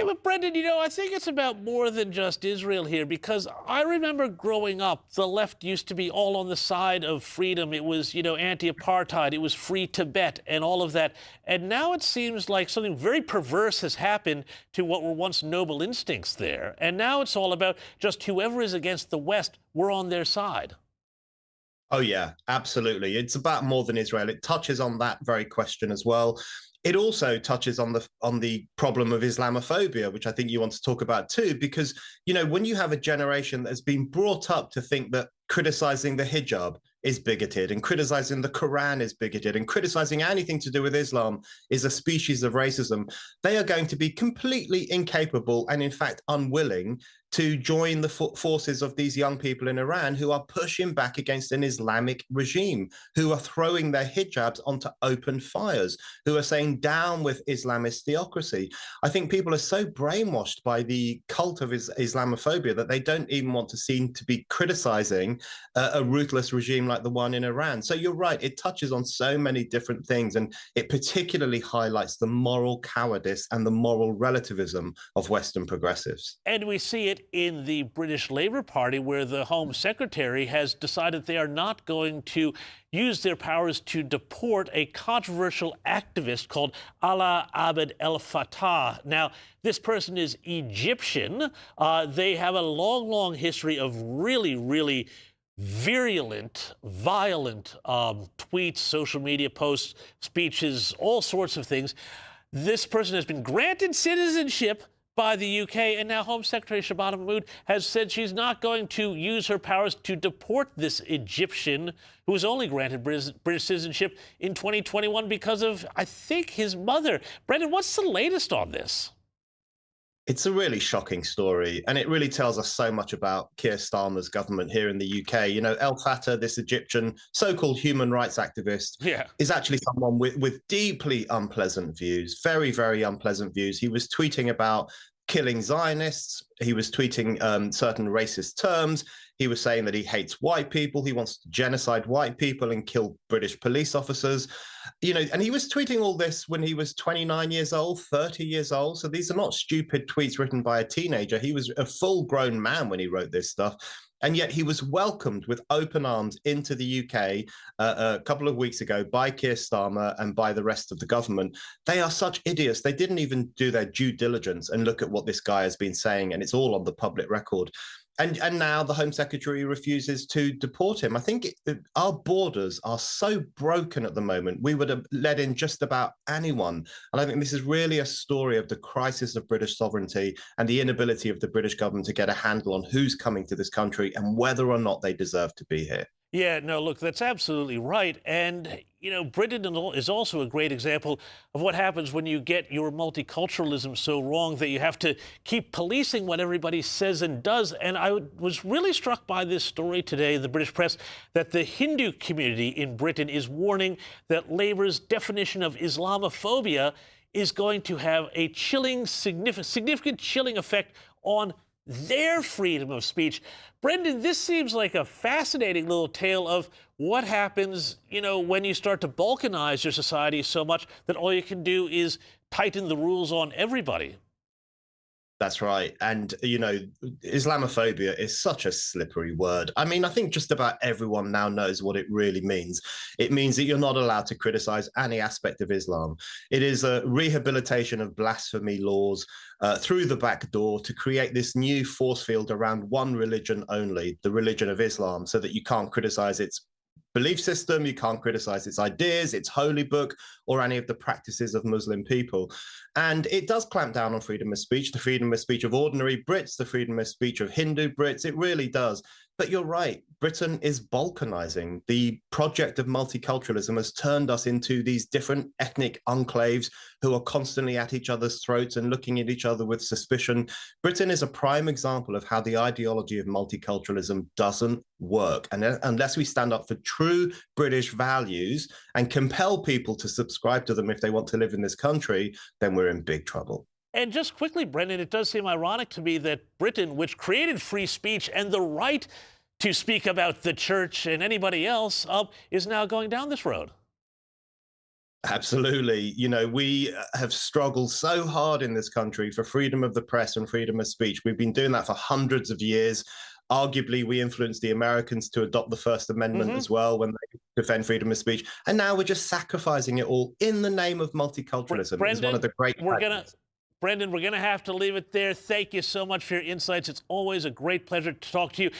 but Brendan, I think it's about more than just Israel here, because I remember growing up, the left used to be all on the side of freedom. It was, anti-apartheid. It was free Tibet and all of that. And now it seems like something very perverse has happened to what were once noble instincts there. And now it's all about just whoever is against the West, we're on their side. Oh, yeah, absolutely. It's about more than Israel. It touches on that very question as well. It also touches on the problem of Islamophobia, which I think you want to talk about too, because, when you have a generation that's been brought up to think that criticizing the hijab is bigoted and criticizing the Quran is bigoted and criticizing anything to do with Islam is a species of racism, they are going to be completely incapable and, in fact, unwilling to join the forces of these young people in Iran who are pushing back against an Islamic regime, who are throwing their hijabs onto open fires, who are saying down with Islamist theocracy. I think people are so brainwashed by the cult of Islamophobia that they don't even want to seem to be criticizing a ruthless regime like the one in Iran. So you're right, it touches on so many different things, and it particularly highlights the moral cowardice and the moral relativism of Western progressives. And we see it in the British Labour Party, where the Home Secretary has decided they are not going to use their powers to deport a controversial activist called Alaa Abd El Fattah. Now, this person is Egyptian. They have a long, long history of really virulent, violent tweets, social media posts, speeches, all sorts of things. This person has been granted citizenship by the UK, and now Home Secretary Shabana Mahmood has said she's not going to use her powers to deport this Egyptian who was only granted British citizenship in 2021 because of, I think, his mother. Brendan, what's the latest on this? It's a really shocking story, and it really tells us so much about Keir Starmer's government here in the UK. El Fattah, this Egyptian so-called human rights activist, is actually someone with deeply unpleasant views, very, very unpleasant views. He was tweeting about killing Zionists. He was tweeting certain racist terms. He was saying that he hates white people. He wants to genocide white people and kill British police officers. And he was tweeting all this when he was 29 years old, 30 years old. So these are not stupid tweets written by a teenager. He was a full-grown man when he wrote this stuff. And yet he was welcomed with open arms into the UK a couple of weeks ago by Keir Starmer and by the rest of the government. They are such idiots. They didn't even do their due diligence and look at what this guy has been saying, and it's all on the public record. And now the Home Secretary refuses to deport him. I think our borders are so broken at the moment. We would have let in just about anyone. And I think this is really a story of the crisis of British sovereignty and the inability of the British government to get a handle on who's coming to this country and whether or not they deserve to be here. Yeah, no, look, that's absolutely right. And, Britain is also a great example of what happens when you get your multiculturalism so wrong that you have to keep policing what everybody says and does. And I was really struck by this story today in the British press that the Hindu community in Britain is warning that Labour's definition of Islamophobia is going to have a significant chilling effect on their freedom of speech. Brendan, this seems like a fascinating little tale of what happens, when you start to balkanize your society so much that all you can do is tighten the rules on everybody. That's right. And, Islamophobia is such a slippery word. I mean, I think just about everyone now knows what it really means. It means that you're not allowed to criticize any aspect of Islam. It is a rehabilitation of blasphemy laws through the back door to create this new force field around one religion only, the religion of Islam, so that you can't criticize its belief system, you can't criticize its ideas, its holy book, or any of the practices of Muslim people. And it does clamp down on freedom of speech, the freedom of speech of ordinary Brits, the freedom of speech of Hindu Brits. It really does. But you're right, Britain is balkanizing. The project of multiculturalism has turned us into these different ethnic enclaves who are constantly at each other's throats and looking at each other with suspicion. Britain is a prime example of how the ideology of multiculturalism doesn't work. And unless we stand up for true British values and compel people to subscribe to them if they want to live in this country, then we're in big trouble. And just quickly, Brendan, it does seem ironic to me that Britain, which created free speech and the right to speak about the church and anybody else, is now going down this road. Absolutely. You know, we have struggled so hard in this country for freedom of the press and freedom of speech. We've been doing that for hundreds of years. Arguably, we influenced the Americans to adopt the First Amendment as well when they defend freedom of speech. And now we're just sacrificing it all in the name of multiculturalism. Brendan, it's one of the great Brendan, we're going to have to leave it there. Thank you so much for your insights. It's always a great pleasure to talk to you.